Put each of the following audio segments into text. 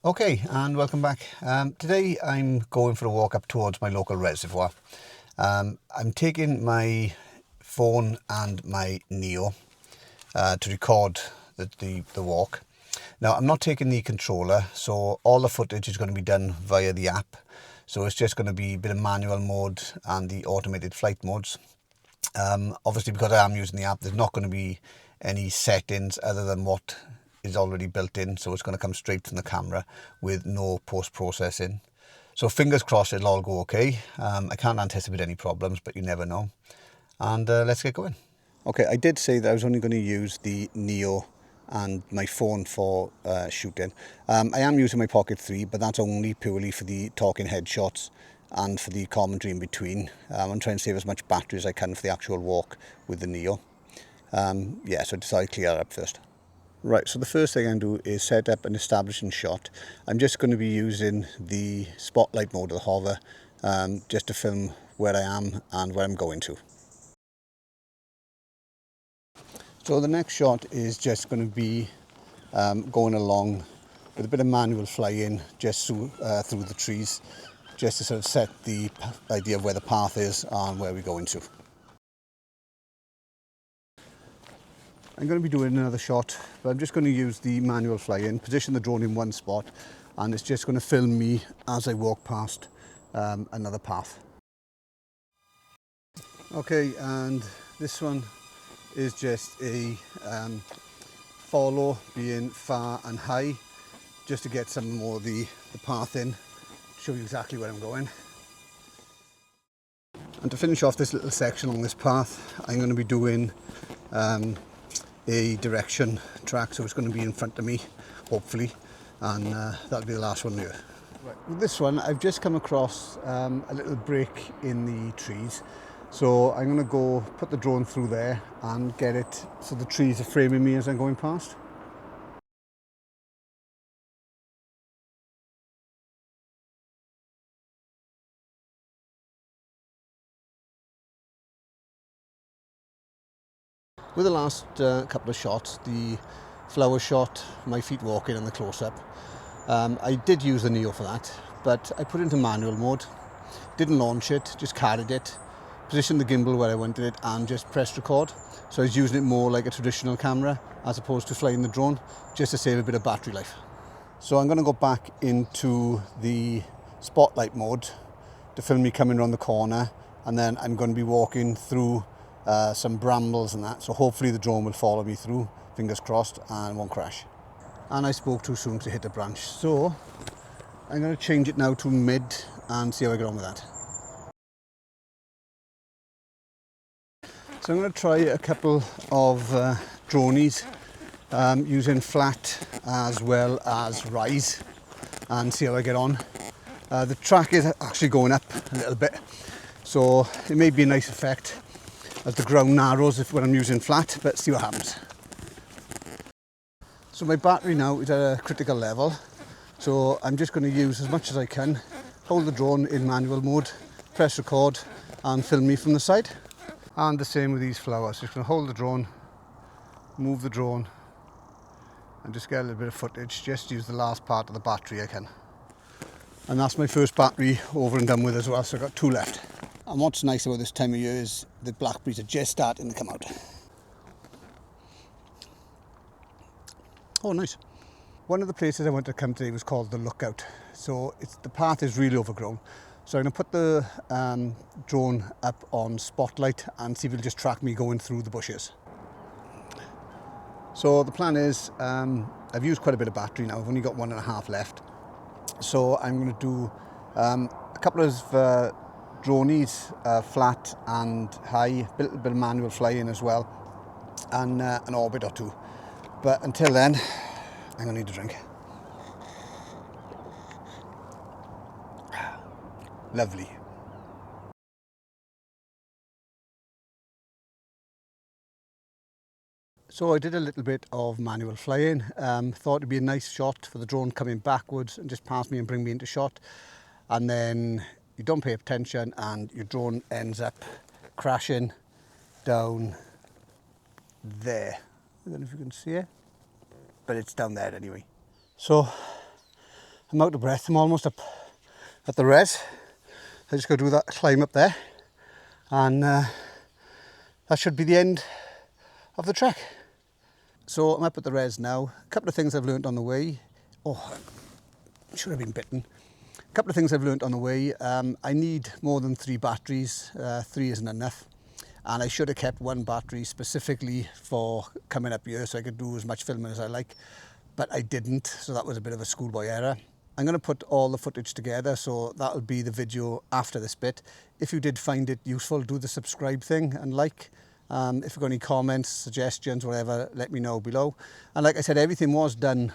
Okay, and welcome back. Today I'm going for a walk up towards my local reservoir. I'm taking my phone and my Neo to record the walk. Now I'm not taking the controller, so all the footage is going to be done via the app. So it's just going to be a bit of manual mode and the automated flight modes. Obviously, because I am using the app, there's not going to be any settings other than what is already built in, so it's going to come straight from the camera with no post-processing. So fingers crossed it'll all go okay. I can't anticipate any problems, but you never know. And let's get going. Okay, I did say that I was only going to use the Neo and my phone for shooting. I am using my Pocket 3, but that's only purely for the talking headshots and for the commentary in between. I'm trying to save as much battery as I can for the actual walk with the Neo. Yeah, so I decided to clear that up first. Right, so the first thing I'm going to do is set up an establishing shot. I'm just going to be using the spotlight mode of the hover just to film where I am and where I'm going to. So the next shot is just going to be going along with a bit of manual flying just through the trees, just to sort of set the idea of where the path is and where we're going to. I'm going to be doing another shot, but I'm just going to use the manual fly-in, position the drone in one spot, and it's just going to film me as I walk past another path. Okay, and this one is just a follow, being far and high, just to get some more of the path in, show you exactly where I'm going. And to finish off this little section on this path, I'm going to be doing a direction track, so it's going to be in front of me, hopefully, and that'll be the last one here. Right. With this one, I've just come across a little break in the trees, so I'm going to go put the drone through there and get it so the trees are framing me as I'm going past. With the last couple of shots, the flower shot, my feet walking and the close-up, I did use the Neo for that, but I put it into manual mode, didn't launch it, just carried it, positioned the gimbal where I wanted it and just pressed record. So I was using it more like a traditional camera as opposed to flying the drone, just to save a bit of battery life. So I'm going to go back into the spotlight mode to film me coming around the corner, and then I'm going to be walking through some brambles and that, so hopefully the drone will follow me through, fingers crossed, and won't crash. And I spoke too soon to hit a branch, so I'm going to change it now to mid and see how I get on with that. So I'm going to try a couple of dronies using flat as well as rise and see how I get on. The track is actually going up a little bit, so it may be a nice effect as the ground narrows when I'm using flat, but see what happens. So my battery now is at a critical level, so I'm just going to use as much as I can, hold the drone in manual mode, press record and film me from the side. And the same with these flowers, just going to hold the drone, move the drone and just get a little bit of footage, just use the last part of the battery I can. And that's my first battery over and done with as well, so I've got 2 left. And what's nice about this time of year is the blackberries are just starting to come out. Oh, nice. One of the places I wanted to come today was called the Lookout. So the path is really overgrown. So I'm going to put the drone up on spotlight and see if it'll just track me going through the bushes. So the plan is, I've used quite a bit of battery now, I've only got 1.5 left. So I'm going to do a couple of dronies, flat and high, a bit of manual flying as well, and an orbit or 2. But until then, I'm going to need a drink. Lovely. So I did a little bit of manual flying, thought it'd be a nice shot for the drone coming backwards and just pass me and bring me into shot. And then you don't pay attention and your drone ends up crashing down there. I don't know if you can see it, but it's down there anyway. So I'm out of breath. I'm almost up at the res. I just got to do that climb up there, and that should be the end of the trek. So I'm up at the res now. A couple of things I've learnt on the way. Oh, I should have been bitten. A couple of things I've learnt on the way. I need more than 3 batteries. 3 isn't enough. And I should have kept 1 battery specifically for coming up here so I could do as much filming as I like. But I didn't, so that was a bit of a schoolboy error. I'm going to put all the footage together, so that'll be the video after this bit. If you did find it useful, do the subscribe thing and like. If you've got any comments, suggestions, whatever, let me know below. And like I said, everything was done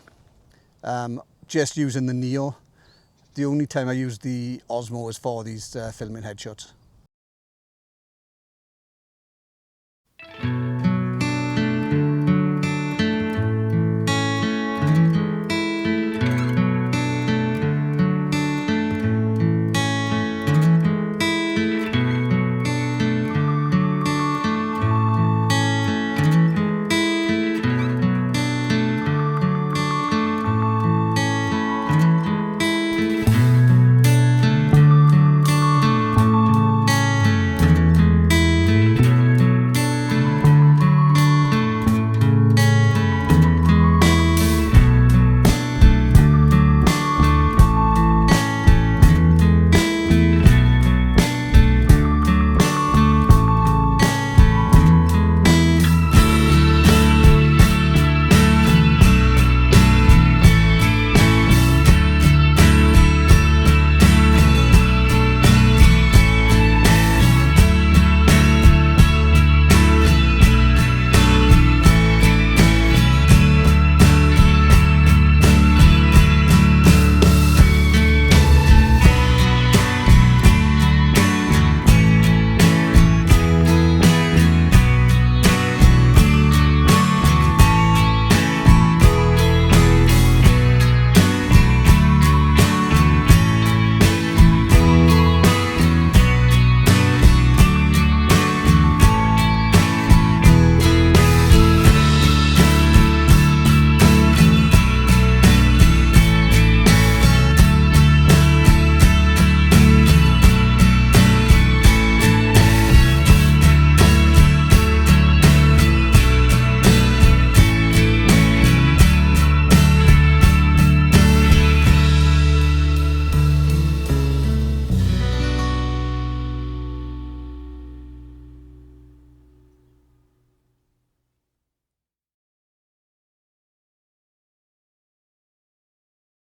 just using the Neo. The only time I used the Osmo was for these filming headshots.